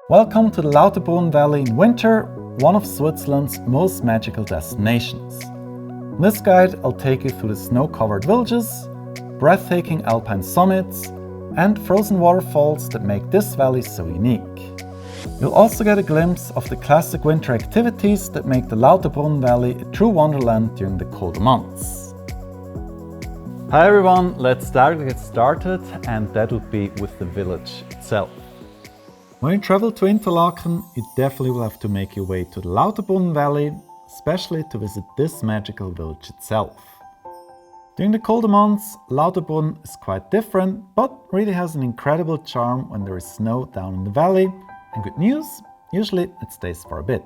Welcome to the Lauterbrunnen Valley in winter, one of Switzerland's most magical destinations. In this guide, I'll take you through the snow-covered villages, breathtaking alpine summits, and frozen waterfalls that make this valley so unique. You'll also get a glimpse of the classic winter activities that make the Lauterbrunnen Valley a true wonderland during the colder months. Hi everyone, let's get started, and that would be with the village itself. When you travel to Interlaken, you definitely will have to make your way to the Lauterbrunnen Valley, especially to visit this magical village itself. During the colder months, Lauterbrunnen is quite different, but really has an incredible charm when there is snow down in the valley. And good news, usually it stays for a bit.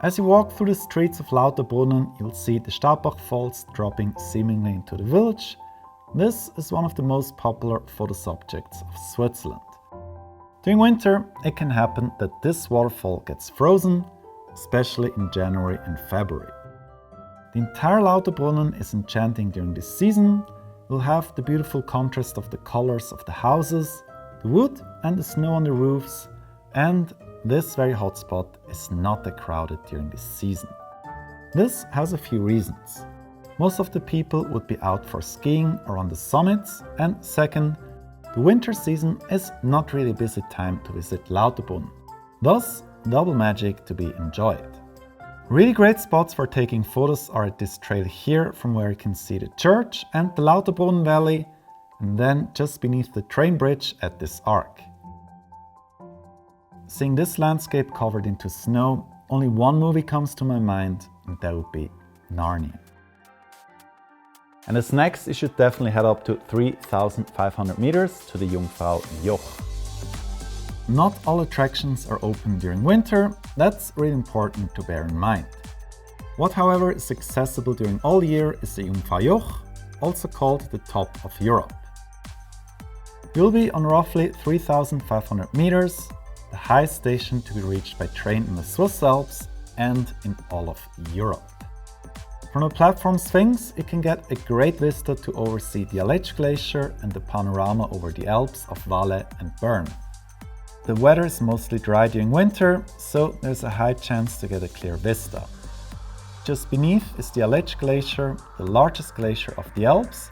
As you walk through the streets of Lauterbrunnen, you'll see the Staubbachfalls dropping seemingly into the village. This is one of the most popular photo subjects of Switzerland. During winter, it can happen that this waterfall gets frozen, especially in January and February. The entire Lauterbrunnen is enchanting during this season. You'll have the beautiful contrast of the colors of the houses, the wood and the snow on the roofs, and this very hot spot is not that crowded during this season. This has a few reasons. Most of the people would be out for skiing or on the summits, and second, the winter season is not really a busy time to visit Lauterbrunnen, thus double magic to be enjoyed. Really great spots for taking photos are at this trail here, from where you can see the church and the Lauterbrunnen Valley, and then just beneath the train bridge at this arc. Seeing this landscape covered into snow, only one movie comes to my mind, and that would be Narnia. And as next, you should definitely head up to 3,500 meters to the Jungfraujoch. Not all attractions are open during winter, that's really important to bear in mind. What however is accessible during all year is the Jungfraujoch, also called the top of Europe. You'll be on roughly 3,500 meters, the highest station to be reached by train in the Swiss Alps and in all of Europe. From the platform Sphinx, you can get a great vista to oversee the Aletsch Glacier and the panorama over the Alps of Valais and Bern. The weather is mostly dry during winter, so there's a high chance to get a clear vista. Just beneath is the Aletsch Glacier, the largest glacier of the Alps.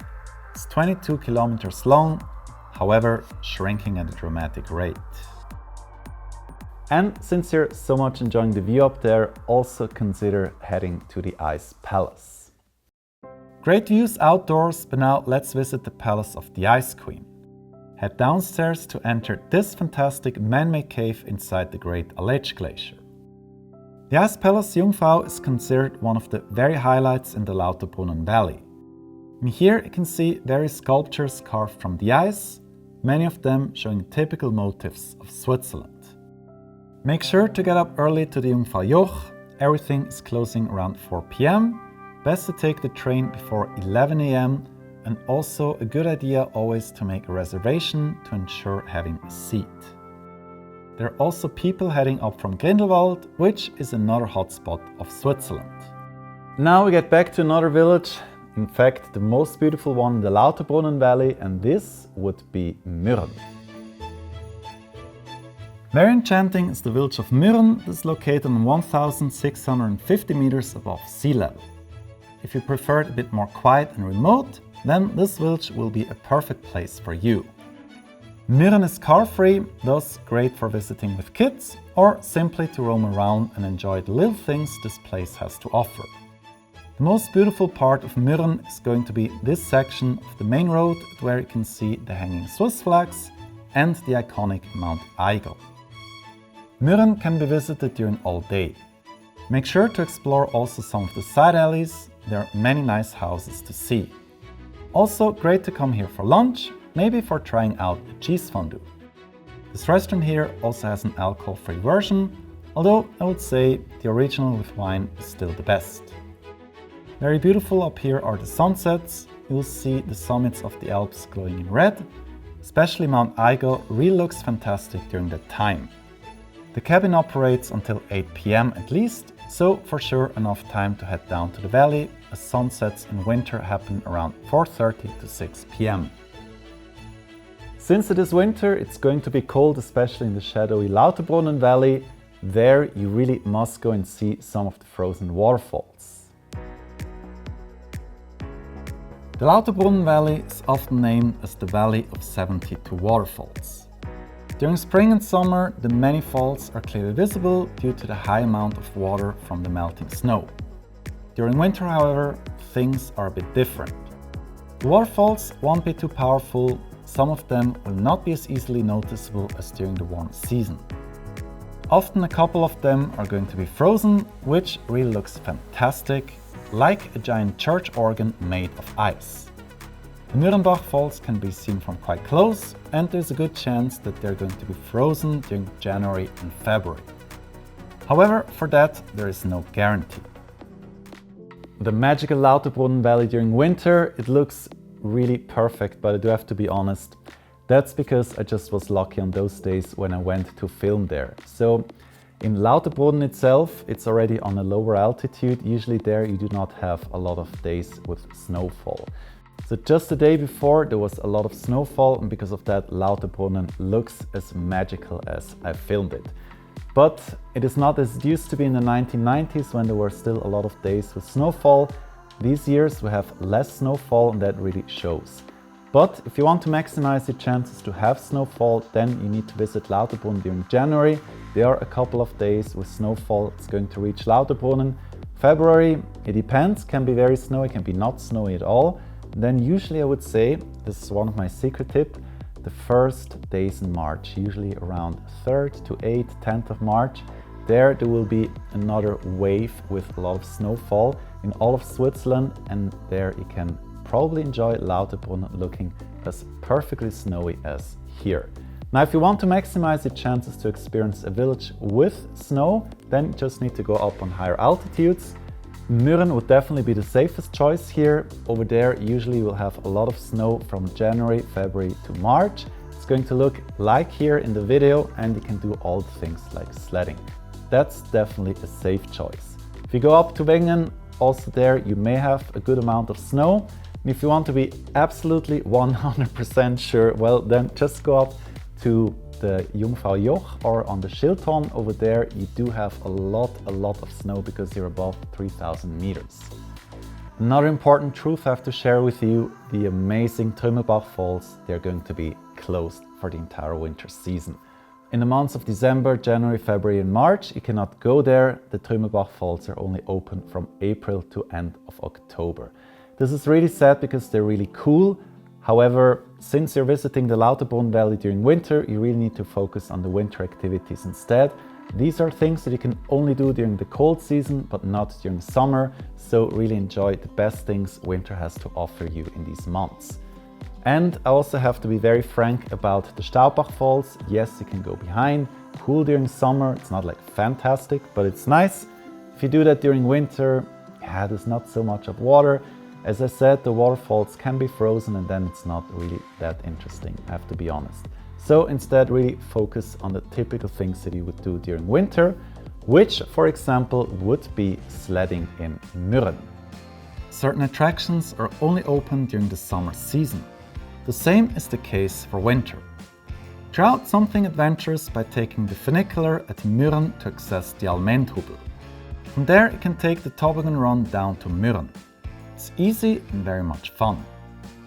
It's 22 kilometers long, however shrinking at a dramatic rate. And since you're so much enjoying the view up there, also consider heading to the Ice Palace. Great views outdoors, but now let's visit the Palace of the Ice Queen. Head downstairs to enter this fantastic man-made cave inside the great Aletsch Glacier. The Ice Palace Jungfrau is considered one of the very highlights in the Lauterbrunnen Valley. And here you can see various sculptures carved from the ice, many of them showing typical motifs of Switzerland. Make sure to get up early to the Jungfraujoch. Everything is closing around 4 p.m. Best to take the train before 11 a.m. and also a good idea always to make a reservation to ensure having a seat. There are also people heading up from Grindelwald, which is another hotspot of Switzerland. Now we get back to another village, in fact the most beautiful one in the Lauterbrunnen Valley, and this would be Mürren. Very enchanting is the village of Mürren that is located on 1,650 meters above sea level. If you prefer it a bit more quiet and remote, then this village will be a perfect place for you. Mürren is car-free, thus great for visiting with kids or simply to roam around and enjoy the little things this place has to offer. The most beautiful part of Mürren is going to be this section of the main road where you can see the hanging Swiss flags and the iconic Mount Eiger. Mürren can be visited during all day. Make sure to explore also some of the side alleys, there are many nice houses to see. Also great to come here for lunch, maybe for trying out a cheese fondue. This restaurant here also has an alcohol-free version, although I would say the original with wine is still the best. Very beautiful up here are the sunsets. You'll see the summits of the Alps glowing in red. Especially Mount Eiger really looks fantastic during that time. The cabin operates until 8 p.m. at least, so for sure enough time to head down to the valley, as sunsets in winter happen around 4:30 to 6 p.m. Since it is winter, it's going to be cold, especially in the shadowy Lauterbrunnen Valley. There you really must go and see some of the frozen waterfalls. The Lauterbrunnen Valley is often named as the Valley of 72 Waterfalls. During spring and summer, the many falls are clearly visible due to the high amount of water from the melting snow. During winter, however, things are a bit different. The waterfalls won't be too powerful, some of them will not be as easily noticeable as during the warm season. Often a couple of them are going to be frozen, which really looks fantastic, like a giant church organ made of ice. The Mürren falls can be seen from quite close, and there's a good chance that they're going to be frozen during January and February. However, for that there is no guarantee. The magical Lauterbrunnen Valley during winter, it looks really perfect, but I do have to be honest, that's because I just was lucky on those days when I went to film there. So in Lauterbrunnen itself, it's already on a lower altitude. Usually there you do not have a lot of days with snowfall. So just the day before there was a lot of snowfall, and because of that Lauterbrunnen looks as magical as I filmed it. But it is not as it used to be in the 1990s when there were still a lot of days with snowfall. These years we have less snowfall, and that really shows. But if you want to maximize your chances to have snowfall, then you need to visit Lauterbrunnen during January. There are a couple of days with snowfall. It's going to reach Lauterbrunnen. February, it depends, can be very snowy, can be not snowy at all. Then usually I would say, this is one of my secret tips, the first days in March, usually around 3rd to 8th, 10th of March. There will be another wave with a lot of snowfall in all of Switzerland, and there you can probably enjoy Lauterbrunnen looking as perfectly snowy as here. Now if you want to maximize your chances to experience a village with snow, then you just need to go up on higher altitudes. Mürren would definitely be the safest choice here. Over there usually you will have a lot of snow from January, February to March. It's going to look like here in the video, and you can do all the things like sledding. That's definitely a safe choice. If you go up to Wengen, also there you may have a good amount of snow. And if you want to be absolutely 100% sure, well then just go up to the Jungfraujoch or on the Schilthorn. Over there you do have a lot of snow because you're above 3,000 meters. Another important truth I have to share with you, the amazing Falls, they're going to be closed for the entire winter season. In the months of December, January, February and March you cannot go there. The Falls are only open from April to end of October. This is really sad because they're really cool. However, since you're visiting the Lauterbrunnen Valley during winter, you really need to focus on the winter activities instead. These are things that you can only do during the cold season, but not during summer. So really enjoy the best things winter has to offer you in these months. And I also have to be very frank about the Staubbachfalls. Yes, you can go behind. Cool during summer. It's not like fantastic, but it's nice. If you do that during winter, yeah, there's not so much of water. As I said, the waterfalls can be frozen, and then it's not really that interesting, I have to be honest. So instead really focus on the typical things that you would do during winter, which for example would be sledding in Mürren. Certain attractions are only open during the summer season. The same is the case for winter. Try out something adventurous by taking the funicular at Mürren to access the Allmendhubel. From there you can take the toboggan run down to Mürren. It's easy and very much fun.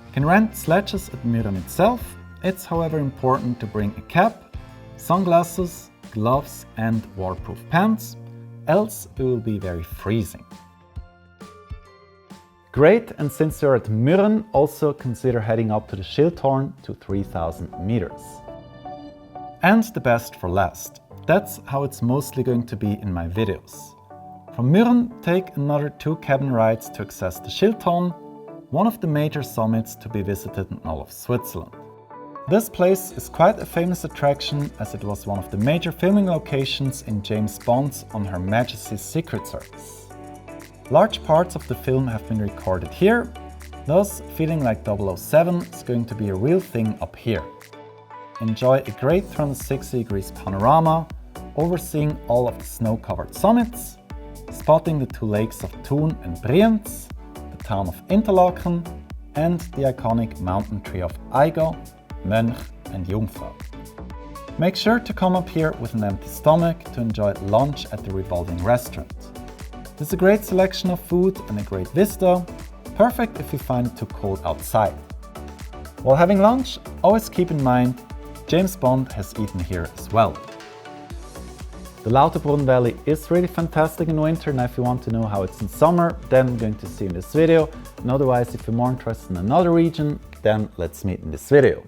You can rent sledges at Mürren itself. It's however important to bring a cap, sunglasses, gloves and waterproof pants, else it will be very freezing. Great, and since you're at Mürren, also consider heading up to the Schilthorn to 3,000 meters. And the best for last. That's how it's mostly going to be in my videos. From Mürren, take another 2 cabin rides to access the Schilthorn, one of the major summits to be visited in all of Switzerland. This place is quite a famous attraction as it was one of the major filming locations in James Bond's On Her Majesty's Secret Service. Large parts of the film have been recorded here, thus feeling like 007 is going to be a real thing up here. Enjoy a great 360 degrees panorama, overseeing all of the snow-covered summits, spotting the 2 lakes of Thun and Brienz, the town of Interlaken, and the iconic mountain tree of Eiger, Mönch and Jungfrau. Make sure to come up here with an empty stomach to enjoy lunch at the revolving restaurant. There's a great selection of food and a great vista, perfect if you find it too cold outside. While having lunch, always keep in mind James Bond has eaten here as well. The Lauterbrunnen Valley is really fantastic in winter, and if you want to know how it's in summer, then I'm going to see in this video. And otherwise, if you're more interested in another region, then let's meet in this video.